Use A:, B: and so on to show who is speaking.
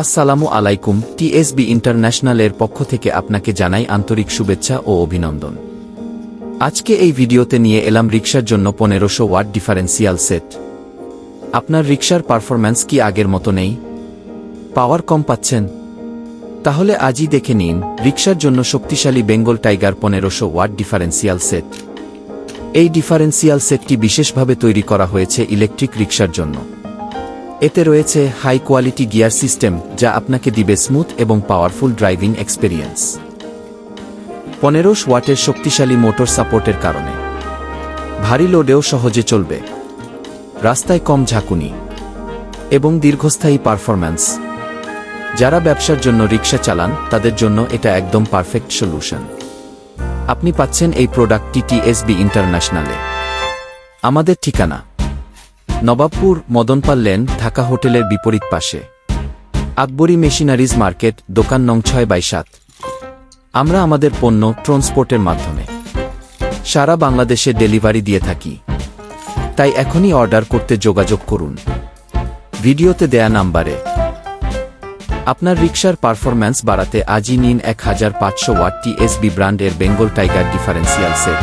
A: আসসালামু আলাইকুম। টিএসবি ইন্টারন্যাশনালের পক্ষ থেকে আপনাকে জানাই আন্তরিক শুভেচ্ছা ও অভিনন্দন। আজকে এই ভিডিওতে নিয়ে এলাম রিকশার জন্য 1500 ওয়াট ডিফারেন্সিয়াল সেট। আপনার রিকশার পারফরম্যান্স কি আগের মতো নেই? পাওয়ার কম পাচ্ছেন? তাহলে আজই দেখে নিন রিকশার জন্য শক্তিশালী Bengal tiger 1500 watt differential set. এই ডিফারেন্সিয়াল সেটটি বিশেষভাবে তৈরি করা হয়েছে ইলেকট্রিক রিকশার জন্য। এতে রয়েছে হাই কোয়ালিটি গিয়ার সিস্টেম, যা আপনাকে দিবে স্মুথ এবং পাওয়ারফুল ড্রাইভিং এক্সপেরিয়েন্স। 1500 ওয়াটের শক্তিশালী মোটর সাপোর্টের কারণে ভারী লোডেও সহজে চলবে, রাস্তায় কম ঝাঁকুনি এবং দীর্ঘস্থায়ী পারফরম্যান্স। যারা ব্যবসার জন্য রিকশা চালান তাদের জন্য এটা একদম পারফেক্ট সলিউশন। আপনি পাচ্ছেন এই প্রোডাক্টটি টিএসবি ইন্টারন্যাশনালে। আমাদের ঠিকানা নবাবপুর, মদনপাল লেন, ঢাকা হোটেলের বিপরীত পাশে, আকবরী মেশিনারিজ মার্কেট, দোকান নং 6/7। আমরা আমাদের পণ্য ট্রান্সপোর্টের মাধ্যমে সারা বাংলাদেশে ডেলিভারি দিয়ে থাকি, তাই এখনই অর্ডার করতে যোগাযোগ করুন ভিডিওতে দেয়া নাম্বারে। আপনার রিকশার পারফরম্যান্স বাড়াতে আজই নিন 1500 ওয়াট টিএসবি ব্র্যান্ডের বেঙ্গল টাইগার ডিফারেন্সিয়াল সেট।